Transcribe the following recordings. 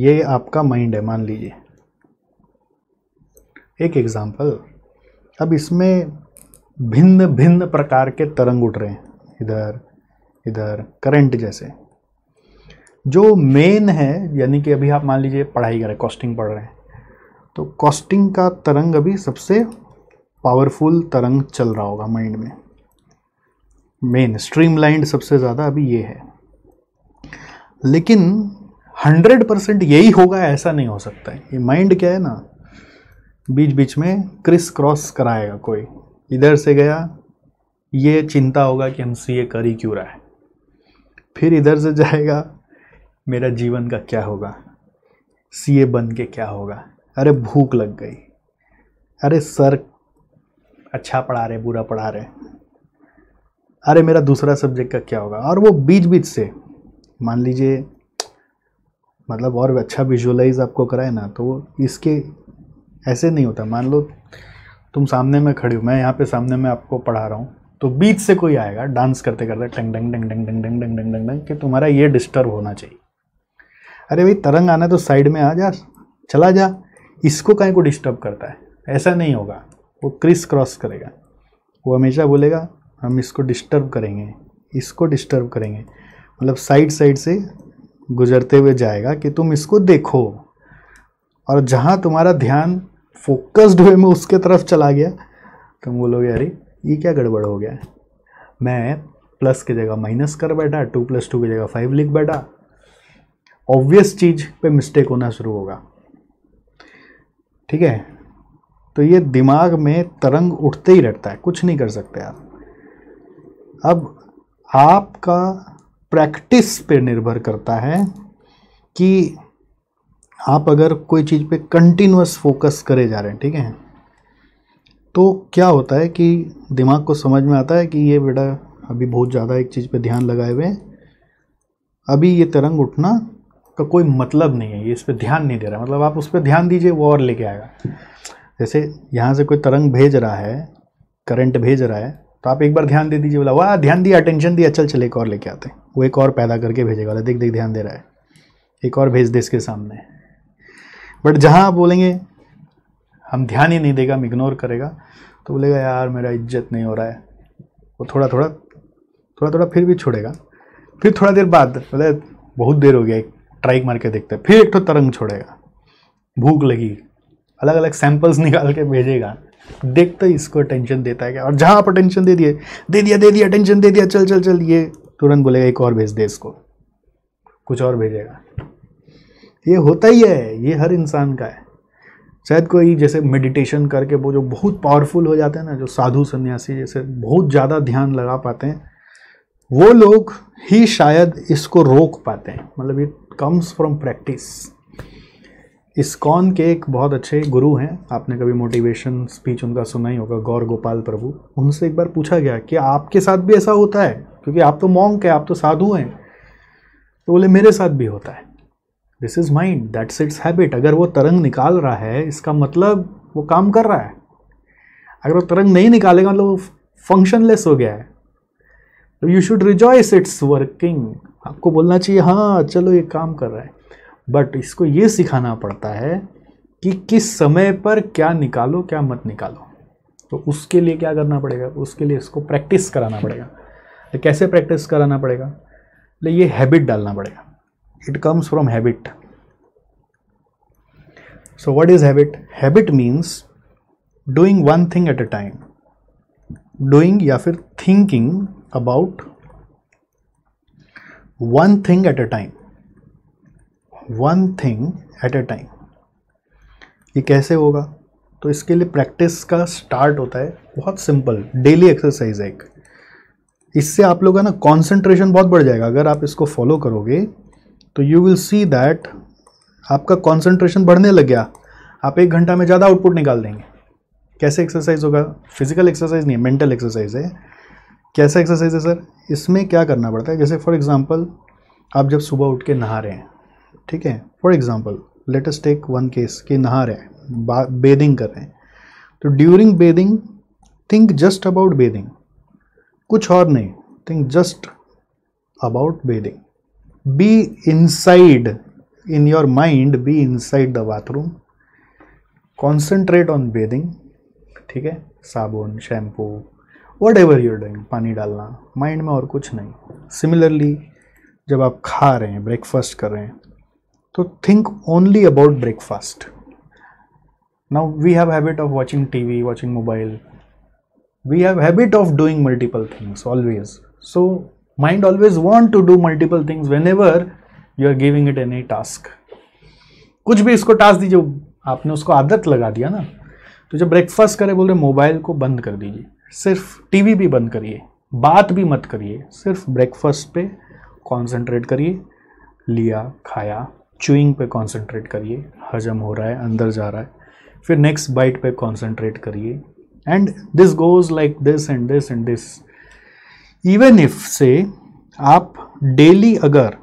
ये आपका माइंड है मान लीजिए, एक एग्जांपल। अब इसमें भिन्न भिन्न प्रकार के तरंग उठ रहे हैं, इधर इधर, करंट जैसे। जो मेन है, यानी कि अभी आप मान लीजिए पढ़ाई कर रहे हैं, कॉस्टिंग पढ़ रहे हैं, तो कॉस्टिंग का तरंग अभी सबसे पावरफुल तरंग चल रहा होगा माइंड में, मेन स्ट्रीमलाइंड सबसे ज़्यादा अभी ये है। लेकिन 100% यही होगा ऐसा नहीं हो सकता है। ये माइंड क्या है ना, बीच बीच में क्रिस क्रॉस कराएगा। कोई इधर से गया, ये चिंता होगा कि हम सीए कर ही क्यों रहा है, फिर इधर से जाएगा, मेरा जीवन का क्या होगा, सीए बन के क्या होगा, अरे भूख लग गई, अरे सर अच्छा पढ़ा रहे बुरा पढ़ा रहे, अरे मेरा दूसरा सब्जेक्ट का क्या होगा। और वो बीच बीच से मान लीजिए, मतलब और अच्छा विजुअलाइज आपको कराए ना, तो इसके ऐसे नहीं होता। मान लो तुम सामने में खड़ी हो, मैं यहाँ पे सामने में आपको पढ़ा रहा हूँ, तो बीच से कोई आएगा डांस करते करते टंग डंग डंग डंग डंग डंग डंग डंग डंग डंग कि तुम्हारा ये डिस्टर्ब होना चाहिए। अरे भाई तरंग आना तो साइड में आ जा, चला जा, इसको कहीं को डिस्टर्ब करता है, ऐसा नहीं होगा। वो क्रिस क्रॉस करेगा, वो हमेशा बोलेगा हम इसको डिस्टर्ब करेंगे, इसको डिस्टर्ब करेंगे, मतलब साइड साइड से गुजरते हुए जाएगा कि तुम इसको देखो। और जहाँ तुम्हारा ध्यान फोकस्ड वे में उसके तरफ चला गया, तुम बोलोगे अरे ये क्या गड़बड़ हो गया है, मैं प्लस की जगह माइनस कर बैठा, 2 + 2 की जगह 5 लिख बैठा। ऑब्वियस चीज पे मिस्टेक होना शुरू होगा, ठीक है। तो ये दिमाग में तरंग उठते ही रहता है, कुछ नहीं कर सकते आप। अब आपका प्रैक्टिस पे निर्भर करता है कि आप अगर कोई चीज़ पे कंटिन्यूअस फोकस करे जा रहे हैं, ठीक है, तो क्या होता है कि दिमाग को समझ में आता है कि ये बेटा अभी बहुत ज़्यादा एक चीज़ पे ध्यान लगाए हुए हैं, अभी ये तरंग उठना का कोई मतलब नहीं है, ये इस पर ध्यान नहीं दे रहा। मतलब आप उस पर ध्यान दीजिए, वो और लेके आएगा। जैसे यहाँ से कोई तरंग भेज रहा है, करंट भेज रहा है, तो आप एक बार ध्यान दे दीजिए, बोला वाह ध्यान दिया, अटेंशन दिया, चल चल एक और लेके आते हैं। वो एक और पैदा करके भेजेगा, देख देख ध्यान दे रहा है, एक और भेज दे इसके सामने। बट जहाँ आप बोलेंगे हम ध्यान ही नहीं देगा, हम इग्नोर करेगा, तो बोलेगा यार मेरा इज्जत नहीं हो रहा है, वो थोड़ा थोड़ा फिर भी छोड़ेगा। फिर थोड़ा देर बाद बोले बहुत देर हो गया, एक ट्राई मार के देखते हैं, फिर एक तो तरंग छोड़ेगा, भूख लगी, अलग अलग सैंपल्स निकाल के भेजेगा, देखते ही इसको अटेंशन देता है क्या। और जहाँ आप अटेंशन दे दिया अटेंशन दे दिया, चल चल चल, ये तुरंत बोलेगा एक और भेज दे इसको, कुछ और भेजेगा। ये होता ही है, ये हर इंसान का है। शायद कोई जैसे मेडिटेशन करके वो जो बहुत पावरफुल हो जाते हैं ना, जो साधु सन्यासी जैसे बहुत ज़्यादा ध्यान लगा पाते हैं, वो लोग ही शायद इसको रोक पाते हैं। मतलब it comes from practice. ISKCON के एक बहुत अच्छे गुरु हैं, आपने कभी मोटिवेशन स्पीच उनका सुना ही होगा, गौर गोपाल प्रभु। उनसे एक बार पूछा गया कि आपके साथ भी ऐसा होता है, क्योंकि आप तो मॉन्क है, आप तो साधु हैं। तो बोले मेरे साथ भी होता है। This is mind, that's it's habit. अगर वो तरंग निकाल रहा है, इसका मतलब वो काम कर रहा है। अगर वो तरंग नहीं निकालेगा, मतलब वो फंक्शनलेस हो गया है। तो you should rejoice it's working. आपको बोलना चाहिए हाँ चलो ये काम कर रहा है। बट इसको ये सिखाना पड़ता है कि किस समय पर क्या निकालो क्या मत निकालो। तो उसके लिए क्या करना पड़ेगा, उसके लिए इसको प्रैक्टिस कराना पड़ेगा। तो कैसे प्रैक्टिस कराना पड़ेगा, तो ये हैबिट डालना पड़ेगा। It comes from habit. So what is habit? Habit means doing one thing at a time, doing या फिर thinking about one thing at a time, one thing at a time. ये कैसे होगा? तो इसके लिए प्रैक्टिस का स्टार्ट होता है बहुत सिंपल, डेली एक्सरसाइज है एक। इससे आप लोग का ना कॉन्सेंट्रेशन बहुत बढ़ जाएगा। अगर आप इसको फॉलो करोगे तो यू विल सी दैट आपका कॉन्सेंट्रेशन बढ़ने लग गया, आप 1 घंटा में ज़्यादा आउटपुट निकाल देंगे। कैसे एक्सरसाइज होगा? फिजिकल एक्सरसाइज नहीं है, मेंटल एक्सरसाइज है। कैसा एक्सरसाइज है सर? इसमें क्या करना पड़ता है, जैसे फॉर एग्जांपल आप जब सुबह उठ के नहा रहे हैं, ठीक है, for example let us take one case कि नहा रहे हैं, बेदिंग कर रहे हैं, तो during bathing think just about bathing, कुछ और नहीं, think just about bathing, be inside in your mind be inside the bathroom, concentrate on bathing, ठीक है, साबुन, shampoo, what ever you're doing, पानी डालना माइंड में और कुछ नहीं. सिमिलरली जब आप खा रहे हैं, ब्रेकफास्ट कर रहे हैं, तो think only about breakfast. Now we have habit of watching TV, watching mobile, we have habit of doing multiple things always. So mind always want to do multiple things whenever you are giving it any task. कुछ भी इसको task दीजिए, आपने उसको आदत लगा दिया ना. तो जब ब्रेकफास्ट करें बोल रहे मोबाइल को बंद कर दीजिए, सिर्फ टीवी भी बंद करिए, बात भी मत करिए, सिर्फ ब्रेकफास्ट पे कंसंट्रेट करिए. लिया, खाया, च्यूइंग पे कंसंट्रेट करिए, हजम हो रहा है, अंदर जा रहा है, फिर नेक्स्ट बाइट पे कंसंट्रेट करिए. And this goes like this and this and this. Even if से आप डेली अगर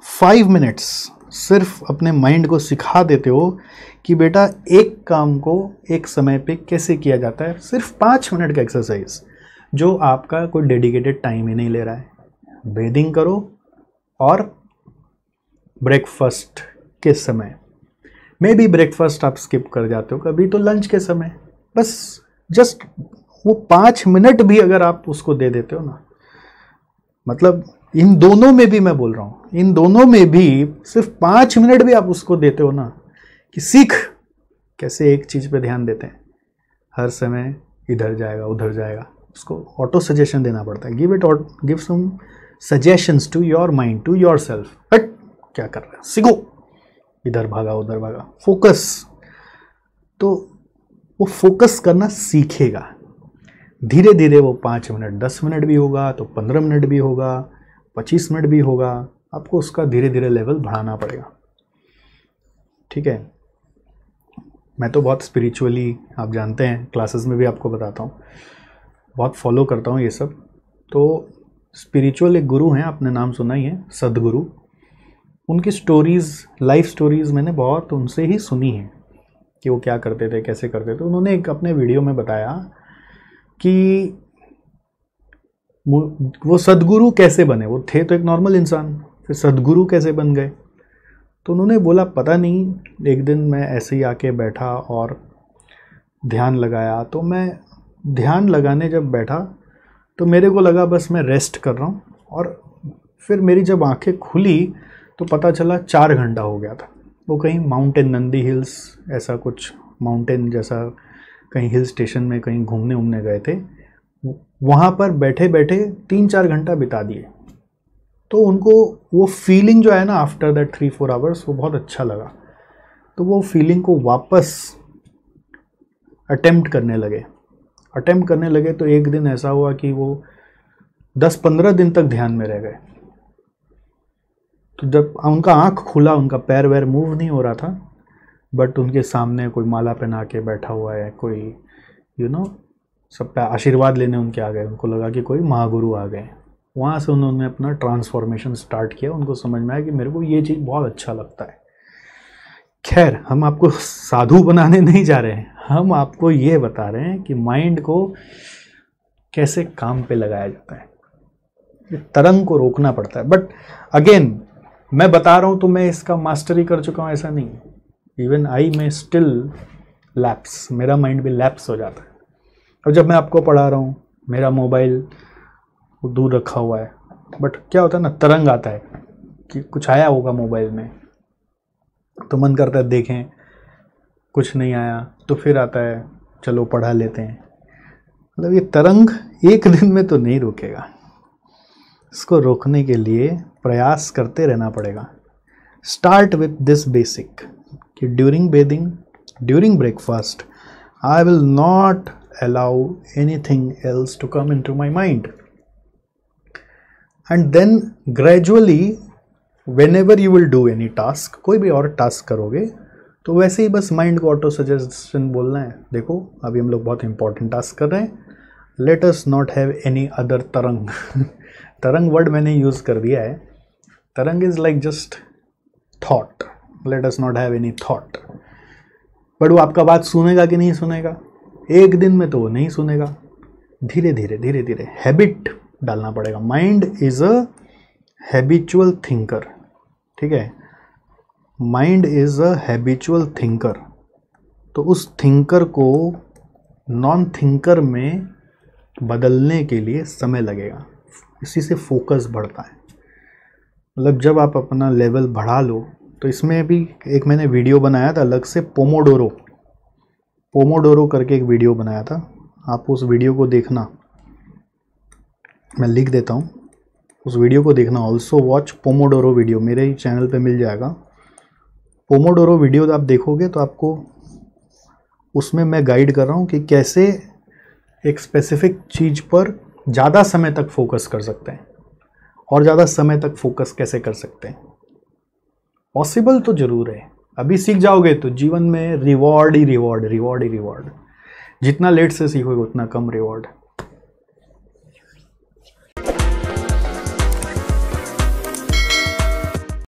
5 मिनट्स सिर्फ अपने माइंड को सिखा देते हो कि बेटा एक काम को एक समय पे कैसे किया जाता है, सिर्फ 5 मिनट का एक्सरसाइज जो आपका कोई डेडिकेटेड टाइम ही नहीं ले रहा है. ब्रीदिंग करो और ब्रेकफास्ट के समय, मे बी ब्रेकफास्ट आप स्किप कर जाते हो कभी, तो लंच के समय बस जस्ट वो 5 मिनट भी अगर आप उसको दे देते हो ना, मतलब इन दोनों में भी मैं बोल रहा हूँ, इन दोनों में भी सिर्फ 5 मिनट भी आप उसको देते हो ना, कि सीख कैसे एक चीज़ पे ध्यान देते हैं. हर समय इधर जाएगा उधर जाएगा, उसको ऑटो सजेशन देना पड़ता है. Give some suggestions to your mind, to your self. हट, क्या कर रहा है, सीखो, इधर भागा उधर भागा, फोकस. तो वो फोकस करना सीखेगा. धीरे धीरे वो 5 मिनट 10 मिनट भी होगा, तो 15 मिनट भी होगा, 25 मिनट भी होगा. आपको उसका धीरे धीरे लेवल बढ़ाना पड़ेगा. ठीक है. मैं तो बहुत स्पिरिचुअली, आप जानते हैं, क्लासेस में भी आपको बताता हूँ, बहुत फॉलो करता हूँ ये सब. तो स्पिरिचुअल एक गुरु हैं, आपने नाम सुना ही है, सदगुरु. उनकी स्टोरीज़, लाइफ स्टोरीज़ मैंने बहुत उनसे ही सुनी है कि वो क्या करते थे, कैसे करते थे. उन्होंने एक अपने वीडियो में बताया कि वो सदगुरु कैसे बने. वो थे तो एक नॉर्मल इंसान, फिर सदगुरु कैसे बन गए. तो उन्होंने बोला पता नहीं, एक दिन मैं ऐसे ही आके बैठा और ध्यान लगाया. तो मैं ध्यान लगाने जब बैठा तो मेरे को लगा बस मैं रेस्ट कर रहा हूँ, और फिर मेरी जब आंखें खुली तो पता चला 4 घंटा हो गया था. वो कहीं माउंटेन, नंदी हिल्स, ऐसा कुछ माउंटेन जैसा कहीं हिल स्टेशन में कहीं घूमने गए थे. वहाँ पर बैठे बैठे 3-4 घंटा बिता दिए. तो उनको वो फीलिंग जो है ना, आफ्टर दैट 3-4 आवर्स, वो बहुत अच्छा लगा. तो वो फीलिंग को वापस अटेम्प्ट करने लगे. तो एक दिन ऐसा हुआ कि वो 10-15 दिन तक ध्यान में रह गए. तो जब उनका आँख खुला, उनका पैर वैर मूव नहीं हो रहा था, बट उनके सामने कोई माला पहना के बैठा हुआ है, कोई सब पे आशीर्वाद लेने उनके आ गए. उनको लगा कि कोई महागुरु आ गए. वहाँ से उन्होंने अपना ट्रांसफॉर्मेशन स्टार्ट किया. उनको समझ में आया कि मेरे को ये चीज़ बहुत अच्छा लगता है. खैर, हम आपको साधु बनाने नहीं जा रहे हैं, हम आपको ये बता रहे हैं कि माइंड को कैसे काम पे लगाया जाता है. ये तरंग को रोकना पड़ता है. बट अगेन मैं बता रहा हूँ तो मैं इसका मास्टरी कर चुका हूँ, ऐसा नहीं. इवन आई में स्टिल लैप्स, मेरा माइंड भी लैप्स हो जाता है. अब जब मैं आपको पढ़ा रहा हूँ, मेरा मोबाइल दूर रखा हुआ है, बट क्या होता है ना, तरंग आता है कि कुछ आया होगा मोबाइल में, तो मन करता है देखें, कुछ नहीं आया तो फिर आता है चलो पढ़ा लेते हैं. मतलब ये तरंग एक दिन में तो नहीं रुकेगा. इसको रोकने के लिए प्रयास करते रहना पड़ेगा. स्टार्ट विथ दिस बेसिक कि during bathing, during breakfast, I will not allow anything else to come into my mind. And then gradually whenever you will do any task, कोई भी और टास्क करोगे तो वैसे ही बस माइंड को ऑटो सजेशन बोलना है, देखो अभी हम लोग बहुत इंपॉर्टेंट टास्क कर रहे हैं, let us not have any other तरंग. तरंग वर्ड मैंने यूज़ कर दिया है. तरंग is like just thought. Let us not have any thought. But वो आपका बात सुनेगा कि नहीं सुनेगा? एक दिन में तो वो नहीं सुनेगा. धीरे धीरे हैबिट डालना पड़ेगा. Mind is a habitual thinker. ठीक है. Mind is a habitual thinker. तो उस थिंकर को नॉन थिंकर में बदलने के लिए समय लगेगा, इसी से फोकस बढ़ता है। मतलब जब आप अपना लेवल बढ़ा लो, तो इसमें भी एक मैंने वीडियो बनाया था अलग से, पोमोडोरो करके एक वीडियो बनाया था, आप उस वीडियो को देखना, मैं लिख देता हूँ, उस वीडियो को देखना। ऑल्सो वॉच पोमोडोरो वीडियो, मेरे ही चैनल पे मिल जाएगा। पोमोडोरो वीडियो आप देखोगे तो आपको उसमें मैं गाइड कर रहा हूँ कि कैसे एक स्पेसिफिक चीज़ पर ज़्यादा समय तक फोकस कर सकते हैं, और ज़्यादा समय तक फोकस कैसे कर सकते हैं। पॉसिबल तो ज़रूर है, अभी सीख जाओगे तो जीवन में रिवॉर्ड ही रिवॉर्ड, रिवॉर्ड ही रिवॉर्ड। जितना लेट से सीखोगे उतना कम रिवॉर्ड।